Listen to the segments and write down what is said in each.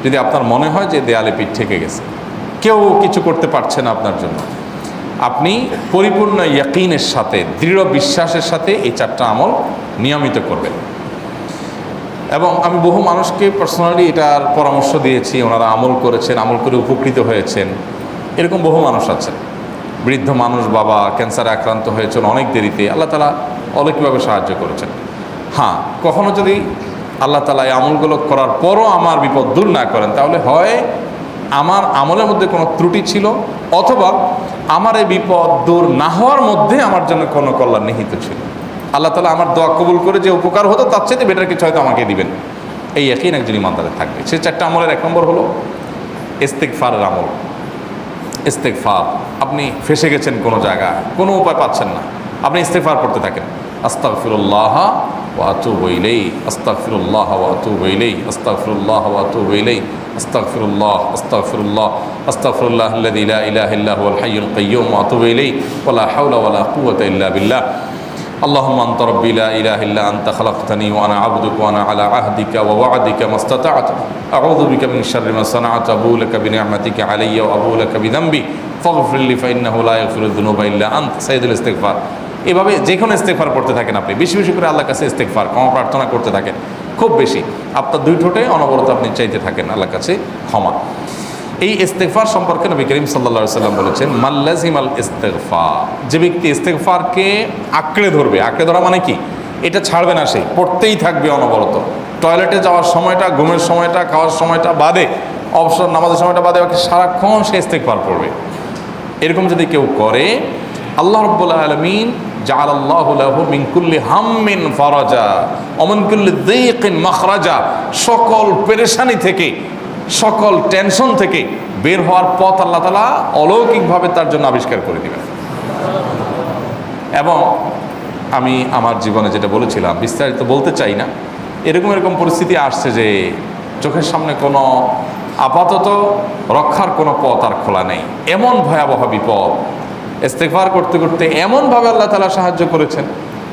যদি আপনার মনে হয় যে দেয়ালে পিঠ ঠেকে গেছে, কেউ কিছু করতে পারছে না আপনার জন্য, আপনি পরিপূর্ণ ইয়াকিনের সাথে, দৃঢ় বিশ্বাসের সাথে এই 4টা আমল নিয়মিত করবেন। এবং আমি বহু মানুষকে পার্সোনালি এটার পরামর্শ দিয়েছি, ওনারা আমল করেছেন, আমল করে উপকৃত হয়েছেন। এরকম বহু মানুষ আছেন, বৃদ্ধ মানুষ, বাবা ক্যান্সারে আক্রান্ত হয়েছেন অনেক দেরিতে, আল্লাহ তাআলা অলৌকিকভাবে সাহায্য করেছেন। হ্যাঁ, কখনো যদি আল্লাহ তাআলা এই আমলগুলো করার পরও আমার বিপদ দূর না করেন, তাহলে হয় আমার আমলের মধ্যে কোনো ত্রুটি ছিল, অথবা আমার এই বিপদ দূর না হওয়ার মধ্যে আমার জন্য কোনো কল্যাণ নিহিত ছিল। আল্লাহ তাআলা আমার দোয়া কবুল করে যে উপকার হতো তার চাইতে বেটার কিছু হয়তো আমাকে দিবেন, এই ইয়াকিন একজন ইমানদারের থাকবে। সেই 4টা আমলের 1 নম্বর হলো ইস্তেগফারের আমল। ইস্তেগফার, আপনি ফেসে গেছেন কোনো জায়গায়, কোনো উপায় পাচ্ছেন না, আপনি ইস্তেগফার করতে থাকেন। আস্তাগফিরুল্লাহ ওয়া আতুবু ইলাইহি, আস্তাগফিরুল্লাহ ওয়া আতুবু ইলাইহি, আস্তাগফিরুল্লাহ ওয়া আতুবু ইলাইহি, আস্তাগফিরুল্লাহ, আস্তাগফিরুল্লাহ, আস্তাগফিরুল্লাহাল্লাযী লা ইলাহা ইল্লা হুয়াল হাইয়ুল কাইয়্যুম ওয়া আতুবু ইলাইহি ওয়া লা হাওলা ওয়া লা কুওয়াতা ইল্লা বিল্লাহ। اللهم أنت ربي لا إله إلا أنت خلقتني وأنا عبدك وأنا على عهدك ووعدك ما استطعت أعوذ بك من شر ما صنعت أبوء لك بنعمتك علي وأبوء لك بذنبي فاغفر لي فإنه لا يغفر الذنوب إلا أنت سيد الاستغفار। এভাবে যে কোনো ইস্তেগফার করতে থাকেন, আপনি বেশি বেশি করে আল্লাহর কাছে ইস্তেগফার, ক্ষমা প্রার্থনা করতে থাকেন, খুব বেশি। আপনার 2 ঠোঁটে অনবরত আপনি চাইতে থাকেন আল্লাহর কাছে ক্ষমা। এই ইস্তেগফার সম্পর্কে নবী করিম সাল্লাল্লাহু আলাইহি ওয়াসাল্লাম বলেছেন, মাল্লাজিমাল ইস্তেগফার, যে ব্যক্তি ইস্তেগফারকে আঁকড়ে ধরবে, আঁকড়ে ধরা মানে কি, এটা ছাড়বে না, সে পড়তেই থাকবে অনবরত। টয়লেটে যাওয়ার সময়টা, ঘুমের সময়টা, খাওয়ার সময়টা বাদে, অবসর নামাজের সময়টা বাদে, বাকি সারাক্ষণ সে ইস্তেগফার পড়বে। এরকম যদি কেউ করে, আল্লাহ রাব্বুল আলামিন জাআলাল্লাহু লাহু মিন কুল্লি হাম্মিন ফারাজা ওয়া মিন কুল্লি যায়কিন মাখরাজা, সকল পেরেশানি থেকে, সকল টেনশন থেকে বের হওয়ার পথ আল্লাহ তাআলা অলৌকিকভাবে তার জন্য আবিষ্কার করে দিবেন। এবং আমি আমার জীবনে যেটা বলেছিলাম, বিস্তারিত বলতে চাই না, এরকম পরিস্থিতি আসছে যে চোখের সামনে কোনো আপাতত রক্ষার কোনো পথ আর খোলা নেই, এমন ভয়াবহ বিপদ। ইস্তেগফার করতে করতে এমনভাবে আল্লাহ তাআলা সাহায্য করেছেন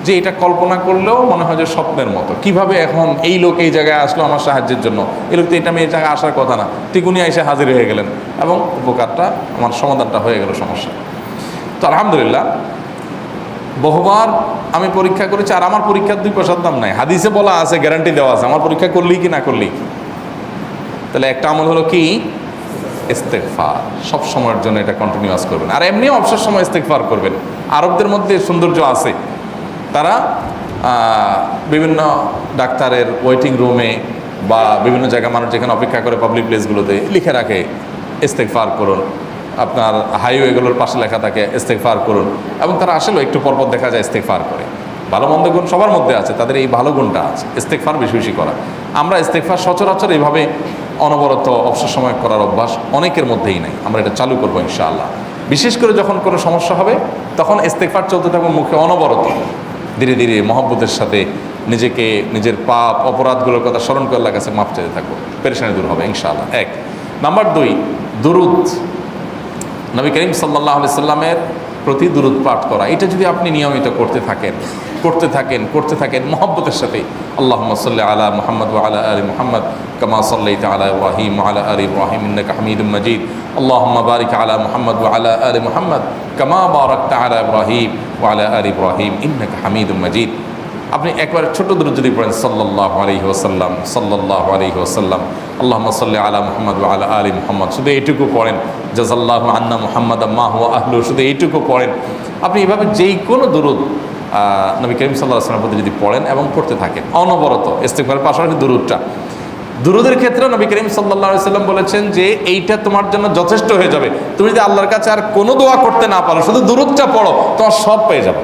যে এটা কল্পনা করলেও মনে হয় যে স্বপ্নের মতো। কিভাবে এখন এই লোক এই জায়গায় আসলো আমার সাহায্যের জন্য, এই লোক তো এটা আমি এই জায়গায় আসার কথা না, তিকুনি এসে হাজির হয়ে গেলেন এবং উপকারটা, আমার সমাধানটা হয়ে গেল সমস্যা। তো আলহামদুলিল্লাহ, বহুবার আমি পরীক্ষা করেছি, আর আমার পরীক্ষার 2 পয়সার দাম নাই। হাদিসে বলা আছে, গ্যারান্টি দেওয়া আছে, আমার পরীক্ষা করলেই কি না করলেই কি। তাহলে একটা আমল হলো কি, ইস্তেগফার। সব সময়ের জন্য এটা কন্টিনিউয়াস করবেন, আর এমনিও অবসর সময় ইস্তেগফার করবেন। আরবদের মধ্যে সৌন্দর্য আছে, তারা বিভিন্ন ডাক্তারের ওয়েটিং রুমে বা বিভিন্ন জায়গায় মানুষ যেখানে অপেক্ষা করে পাবলিক প্লেসগুলোতে লিখে রাখে ইস্তেগফার করুন, আপনার হাইওয়েগুলোর পাশে লেখা থাকে ইস্তেগফার করুন, এবং তারা আসলে একটু পরপর দেখা যায় ইস্তেগফার করে। ভালো মন্দ গুণ সবার মধ্যে আছে, তাদের এই ভালো গুণটা আছে, ইস্তেগফার বেশি বেশি করা। আমরা ইস্তেগফার সচরাচর এইভাবে অনবরত অবসর সময় করার অভ্যাস অনেকের মধ্যেই নাই। আমরা এটা চালু করবো ইনশাআল্লাহ। বিশেষ করে যখন কোনো সমস্যা হবে, তখন ইস্তেগফার চলতে থাকবে মুখে অনবরত, ধীরে ধীরে মহব্বতের সাথে নিজেকে, নিজের পাপ অপরাধগুলোর কথা স্মরণ করে আল্লাহর কাছে মাফ চাইতে থাকবো, পেরেশানি দূর হবে ইনশাআল্লাহ। 1 নাম্বার 2, দুরুদ। নবী করিম সাল্লাল্লাহু আলাইহি সাল্লামের প্রতি দুরুদ পাঠ করা, এটা যদি আপনি নিয়মিত করতে থাকেন মহব্বতের সাথে, আল্লাহুম্মা সাল্লি আলা মুহাম্মদ ওয়া আলা আলি মুহাম্মদ কামা সাল্লাইতা আলা ইব্রাহিম ওয়া আলা আলি ইব্রাহিম ইন্নাকা হামিদুম মাজিদ, আল্লাহুম্মা বারিক আলা মুহাম্মদ ওয়া আলা আলি মুহাম্মদ কামা বারাকতা আলা ইব্রাহিম ওয়া আলা আলি ইব্রাহিম ইন্নাকা হামিদুম মাজিদ। আপনি একবার ছোট দুরূদ যদি পড়েন, সাল্লাল্লাহু আলাইহি ওয়াসাল্লাম, সাল্লাল্লাহু আলাইহি ওয়াসাল্লাম, আল্লাহুম্মা সাল্লি আলা মুহাম্মদ ওয়া আলা আলি মুহাম্মদ, শুধু এইটুকু পড়েন। জাযাল্লাহু আন্না মুহাম্মাদাম মা হুয়া আহলু, শুধু এইটুকু পড়েন। আপনি এভাবে যেই কোনো দুরূদ নবী করিম সাল্লাল্লাহু আলাইহি ওয়াসাল্লামের প্রতি যদি পড়েন এবং পড়তে থাকেন অনবরত, ইস্তেগফারের পাশাপাশি দুরূদের ক্ষেত্রে নবী করিম সাল্লাল্লাহু আলাইহি ওয়াসাল্লাম বলেছেন যে এইটা তোমার জন্য যথেষ্ট হয়ে যাবে। তুমি যদি আল্লাহর কাছে আর কোনো দোয়া করতে না পারো, শুধু দুরূদটা পড়ো, তোমার সব পেয়ে যাবে,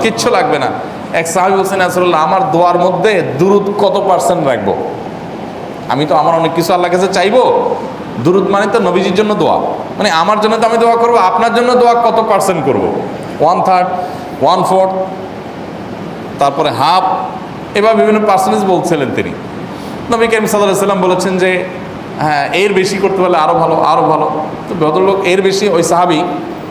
কিচ্ছু লাগবে না। এক সাহাবী বলছেন, রাসূলুল্লাহ, আমার দোয়ার মধ্যে দুরূদ কত % রাখবো? আমি তো আমার অনেক কিছু আল্লাহর কাছে চাইবো, দুরূদ মানে তো নবীজির জন্য দোয়া, মানে আমার জন্য তো আমি দোয়া করবো, আপনার জন্য দোয়া কত % করবো? 1/3, 1/4, তারপরে হাফ, এবার বিভিন্ন পার্সেন্টেজ বলছিলেন তিনি। নবী করিম সাল্লাল্লাহু আলাইহি ওয়াসাল্লাম বলেছেন যে হ্যাঁ, এর বেশি করতে পারলে আরও ভালো, আরও ভালো। তো ভদ্রলোক এর বেশি, ওই সাহাবী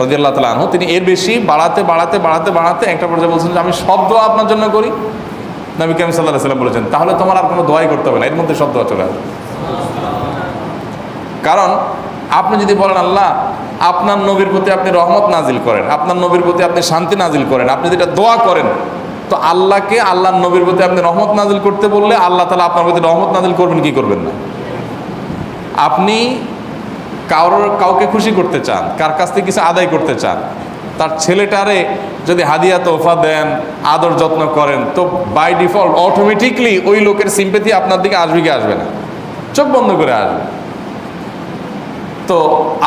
রাদিয়াল্লাহু তাআলা আনহু, তিনি এর বেশি বাড়াতে একটা পর্যায়ে বলছেন যে আমি সব দোয়া আপনার জন্য করি। নবী করিম সাল্লাল্লাহু আলাইহি ওয়াসাল্লাম বলেছেন, তাহলে তোমার আর কোনো দোয়াই করতে হবে না, এর মধ্যে সব দোয়া চলে আসবে। কারণ আপনি যদি বলেন আল্লাহ আপনার নবীর প্রতি আপনি রহমত নাজিল করেন, আপনার নবীর প্রতি আপনি শান্তি নাজিল করেন, আপনি যেটা দোয়া করেন, তো আল্লাহকে আল্লাহর নবীর প্রতি আপনি রহমত নাজিল করতে বললে আল্লাহ তাআলা আপনার প্রতি রহমত নাজিল করবেন কি করবেন না? আপনি কাউকে খুশি করতে চান, কার কাছ থেকে কিছু আদায় করতে চান, তার ছেলেটারে যদি হাদিয়া তোফা দেন, আদর যত্ন করেন, তো বাই ডিফল্ট অটোমেটিকলি ওই লোকের সিম্পেথি আপনার দিকে আসবে কি আসবে না? চোখ বন্ধ করে আসবে। তো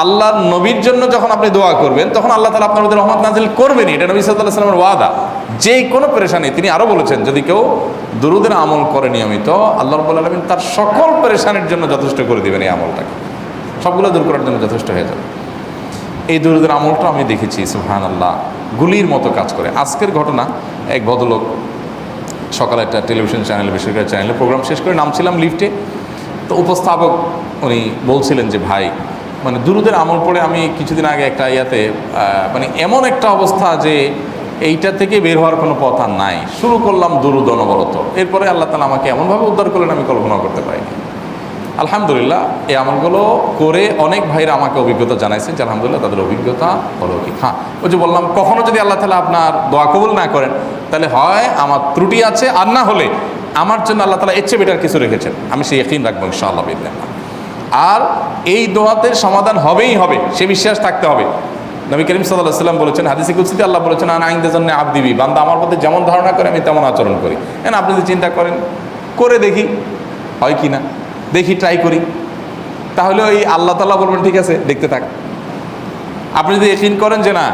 আল্লাহর নবীর জন্য যখন আপনি দোয়া করবেন তখন আল্লাহ তাআলা আপনার মধ্যে রহমত নাজিল করবেনই, এটা নবী সাল্লাল্লাহু আলাইহি ওয়াসাল্লামের ওয়াদা। যে কোনো পেরেশানি, তিনি আরও বলেছেন যদি কেউ দুরূদের আমল করে নিয়মিত, আল্লাহ রাব্বুল আলামিন তার সকল পেরেশানির জন্য যথেষ্ট করে দিবেন। এই আমলটাকে সবগুলো দূর করার জন্য যথেষ্ট হয়ে যাবে। এই দুরূদের আমলটা আমি দেখেছি সুবহানাল্লাহ গুলির মতো কাজ করে। আজকের ঘটনা, এক ভদ্রলোক সকালে একটা টেলিভিশন চ্যানেলে, বেসরকারি চ্যানেলে প্রোগ্রাম শেষ করে নামছিলাম লিফটে, তো উপস্থাপক উনি বলছিলেন যে ভাই মানে দুরূদের আমল পড়ে আমি কিছুদিন আগে একটা মানে এমন একটা অবস্থা যে এইটা থেকে বের হওয়ার কোনো পথ আর নাই, শুরু করলাম দুরূদ অনবরত, এরপরে আল্লাহ তাআলা আমাকে এমনভাবে উদ্ধার করলেন আমি কল্পনা করতে পারিনি। আলহামদুলিল্লাহ এই আমলগুলো করে অনেক ভাইরা আমাকে অভিজ্ঞতা জানাইছেন যে আলহামদুলিল্লাহ তাদের অভিজ্ঞতা অলৌকিক। হ্যাঁ, ওই যে বললাম কখনো যদি আল্লাহ তাআলা আপনার দোয়া কবুল না করেন তাহলে হয় আমার ত্রুটি আছে, আর না হলে আমার জন্য আল্লাহ তাআলা এর চেয়ে বেটার কিছু রেখেছেন, আমি সেই ইয়াকিন রাখবো ইনশাআল্লাহ বিল্লাহ। আর এই দোয়াতে সমাধান হবেই হবে, সে বিশ্বাস থাকতে হবে। নবী করিম সাল্লাল্লাহু আলাইহি ওয়াসাল্লাম বলেছেন, হাদিসে কুদসিতে আল্লাহ বলেছেন আনা ইনদা যান্নি আবদি বি, বান্দা আমার প্রতি যেমন ধারণা করে আমি তেমন আচরণ করি। এখন আপনি যদি চিন্তা করেন করে দেখি হয় কি না, দেখি ট্রাই করি, তাহলে ওই আল্লাহ তাআলা বলবেন ঠিক আছে দেখতে থাক। আপনি যদি ইয়াকিন করেন যে না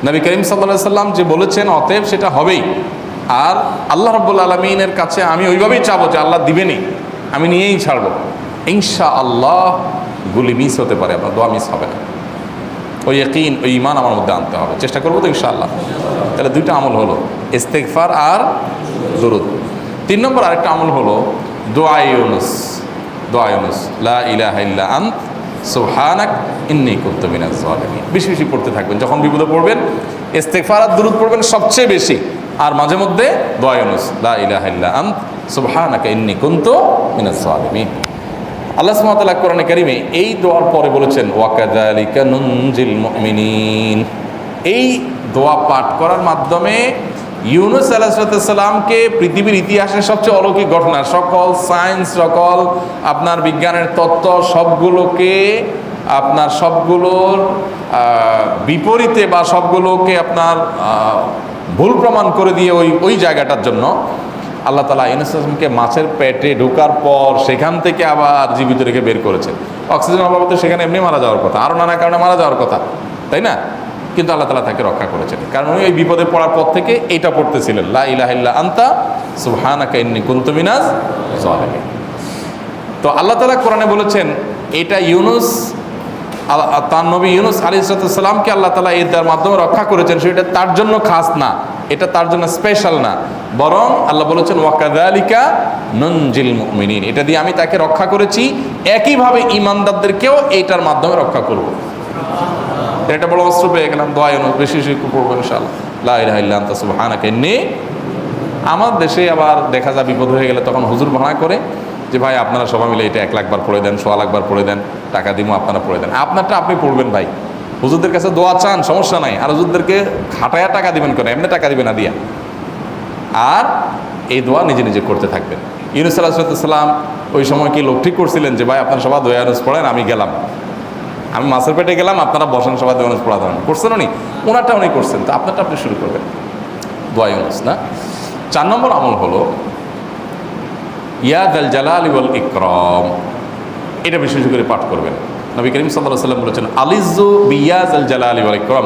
নবী করিম সাল্লাল্লাহু আলাইহি ওয়াসাল্লাম যে বলেছেন অতএব সেটা হবেই, আর আল্লাহ রাব্বুল আলামিনের কাছে আমি ওইভাবেই চাবো যে আল্লাহ দিবেনই, আমি নিয়েই ছাড়বো, ইনশাআল্লাহ গুলি মিস হতে পারে, আপনার দোয়া মিস হবে না। ওই ইয়াকিন, ওই ঈমান আমার মধ্যে আনতে হবে, চেষ্টা করবো তো ইনশাআল্লাহ। তাহলে দুইটা আমল হলো ইস্তেগফার আর দুরূদ। 3 নম্বর আরেকটা আমল হলো দোয়া ইউনুস। দোয়া ইউনুস, লা ইলাহা ইল্লা আনত সুবহানাক ইন্নী কুনতু মিনাজ জালিমিন। বেশি বেশি পড়তে থাকবেন, যখন বিপদে পড়বেন ইস্তেগফার আর দুরূদ পড়বেন সবচেয়ে বেশি, আর মাঝে মধ্যে দোয়া ইউনুস, লা ইলাহা ইল্লা আনত সুবহানাকা ইন্নী কুনতু মিনাজ জালিমিন। আল্লাহ সুবহানাহু ওয়া তাআলা কোরআনে কারিমে এই দোয়ার পরে বলেছেন ওয়াকাযালিকা নুনজিল মুমিনিন। এই দোয়া পাঠ করার মাধ্যমে ইউনুস আলাইহিস সালামকে পৃথিবীর ইতিহাসের সবচেয়ে অলৌকিক ঘটনা, সকল সায়েন্স, সকল আপনার বিজ্ঞানের তত্ত্ব সবগুলোকে আপনার সবগুলোর বিপরীতে বা সবগুলোকে আপনার ভুল প্রমাণ করে দিয়ে ওই জায়গাটার জন্য আল্লাহ তাআলা ইউনুস আলাইহিসকে মাছের পেটে ঢোকার পর সেখান থেকে আবার জীবিত রেখে বের করেছেন। অক্সিজেন অভাবে সেখানে এমনি মারা যাওয়ার কথা, আরও নানা কারণে মারা যাওয়ার কথা, তাই না? কিন্তু আল্লাহ তাআলা তাকে রক্ষা করেছেন, কারণ উনি ওই বিপদে পড়ার পর থেকে এইটা পড়তেছিলেন, লা ইলাহা ইল্লা আনতা সুবহানাকা ইন্নী কুনতু মিনাজ জালিমিন। তো আল্লাহ তাআলা কোরআনে বলেছেন এটা ইউনুস, তার নবী ইউনুস আলাইহিস সালামকে আল্লাহ তাআলা এর মাধ্যমে রক্ষা করেছেন, সেটা তার জন্য খাস না, এটা তার জন্য স্পেশাল না, বরং আল্লাহ বলেছেন ওয়াকাযালিকা নুনজিল মুমিনিন, এটা দিয়ে আমি তাকে রক্ষা করেছি, একইভাবে ঈমানদারদেরকেও এইটার মাধ্যমে রক্ষা করব। এটা বড় অস্ত্র পেয়ে গেলাম। দোয়া ইউনুস বেশি বেশি পড়বো ইনশাআল্লাহ, লা ইলাহা ইল্লা আনতা সুবহানাকা ইন্নী। আমার দেশে আবার দেখা যায় বিপদ হয়ে গেলে তখন হুজুর ভাড়া করে যে ভাই আপনারা সবাই মিলে এটা 1 লাখ বার পড়ে দেন, 1.25 লাখ বার পড়ে দেন, টাকা দিব আপনারা পড়ে দেন। আপনারটা আপনি পড়বেন ভাই, হুজুরদের কাছে দোয়া চান সমস্যা নাই, আর হুজুরদেরকে খাটায়া টাকা দিবেন কেন, এমনি টাকা দিবেন না দিয়া। আর এই দোয়া নিজে নিজে করতে থাকবেন। ইউনুস আলাইহিস সালাম ওই সময় কি লোক ঠিক করছিলেন যে ভাই আপনারা সবাই দোয়া ইউনুস পড়েন, আমি গেলাম, আমি মাছের পেটে গেলাম, আপনারা বসেন সবাই দোয়া ইউনুস পড়া দেন, করছেন উনি? ওনারটা উনি করছেন, তো আপনারটা আপনি শুরু করবেন দোয়া ইউনুস না। 4 নম্বর আমল হলো ইয়া যাল জালালি ওয়াল ইকরাম। এটা বিশেষ করে পাঠ করবেন। নবী করিম সাল্লাল্লাহু আলাইহি ওয়াসাল্লাম বলেছেন আলিজু বিয়া যাল জালালি ওয়াল ইকরাম।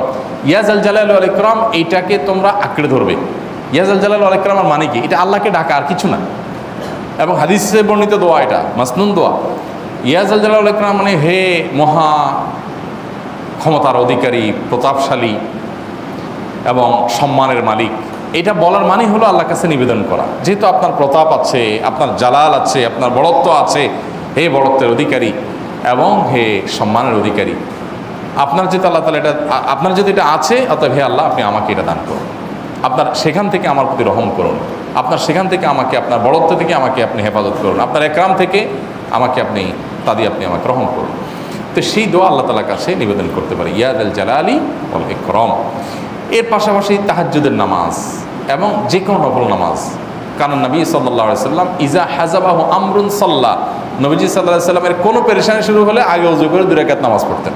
ইয়া যাল জালালি ওয়াল ইকরাম এইটাকে তোমরা আঁকড়ে ধরবে। ইয়া যাল জালালি ওয়াল ইকরামের মানে কি? এটা আল্লাহকে ডাকা, আর কিছু না। এবং হাদিসে বর্ণিত দোয়া, এটা মাসনুন দোয়া। ইয়া যাল জালালি ওয়াল ইকরাম মানে হে মহা ক্ষমতার অধিকারী, প্রতাপশালী এবং সম্মানের মালিক। এটা বলার মানে হলো আল্লাহর কাছে নিবেদন করা, যেহেতু আপনার প্রতাপ আছে, আপনার জালাল আছে, আপনার বড়ত্ব আছে, হে বড়ত্বের অধিকারী এবং হে সম্মানের অধিকারী, আপনার যেহেতু আল্লাহ তাআলা এটা, আপনার যদি এটা আছে, অতএব হে আল্লাহ আপনি আমাকে এটা দান করুন, আপনার সেখান থেকে আমার প্রতি রহম করুন, আপনার সেখান থেকে আমাকে, আপনার বড়ত্ব থেকে আমাকে আপনি হেফাজত করুন, আপনার একরাম থেকে আমাকে আপনি, তা দিয়ে আপনি আমাকে রহম করুন। তো সেই দোয়া আল্লাহ তাআলার কাছে নিবেদন করতে পারে, ইয়া যাল জালালি ওয়াল ইকরাম। এর পাশাপাশি তাহাজ্জুদের নামাজ এবং যে কোনো নফল নামাজ, কারণ নবী সাল্লাল্লাহু আলাইহি সাল্লাম ইজা হাজাবাহু আমরুন সাল্লাহ, নবীজি সাল্লাল্লাহু আলাইহি সাল্লামের কোনো পেরেশানি শুরু হলে আগে ওযু করে 2 রাকাত নামাজ পড়তেন,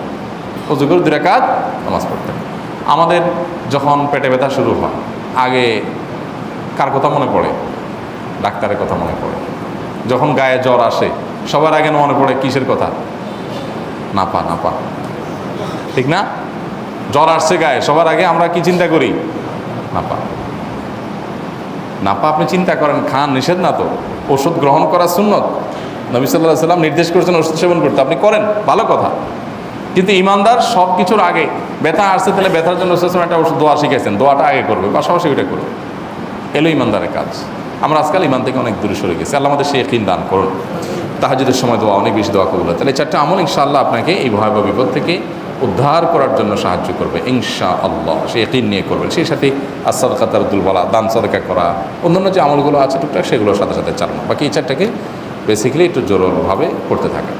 ওযু করে 2 রাকাত নামাজ পড়তেন। আমাদের যখন পেটে ব্যথা শুরু হয় আগে কার কথা মনে পড়ে? ডাক্তারের কথা মনে পড়ে। যখন গায়ে জ্বর আসে সবার আগে মনে পড়ে কিসের কথা? নাপা, নাপা, ঠিক না? জ্বর আসছে গায়ে, সবার আগে আমরা কি চিন্তা করি? নাপা। নাপা আপনি চিন্তা করেন, খান, নিষেধ না তো, ওষুধ গ্রহণ করা সুন্নত, নবী সাল্লাল্লাহু আলাইহি সাল্লাম নির্দেশ করেছেন ওষুধ সেবন করতে, আপনি করেন, ভালো কথা। কিন্তু ইমানদার সব কিছুর আগে ব্যথা আসছে, তাহলে ব্যথার জন্য একটা ওষুধ দোয়া শিখেছেন, দোয়াটা আগে করবে, পাশাপাশি ওইটা করবে। এলো ইমানদারের কাজ। আমরা আজকাল ইমান থেকে অনেক দূরে সরে গেছি। আল্লাহ আমাদের সেই ইয়াকিন দান করুন। তাহাজ্জুদের সময় দোয়া, অনেক বেশি দোয়া কবুল হয়। তাহলে 4টা আমল ইনশাআল্লাহ আপনাকে এই ভয়াবহ বিপদ থেকে উদ্ধার করার জন্য সাহায্য করবে ইনশাআল্লাহ। সে ইয়াকিন নিয়ে করবেন। সেই সাথে as-সাদাকা তারদুল বালা, দান সাদাকা করা, অন্যান্য যে আমলগুলো আছে টুকটাক সেগুলোর সাথে সাথে চালানো। বাকি এই 4টাকে বেসিক্যালি একটু জোরভাবে করতে থাকা।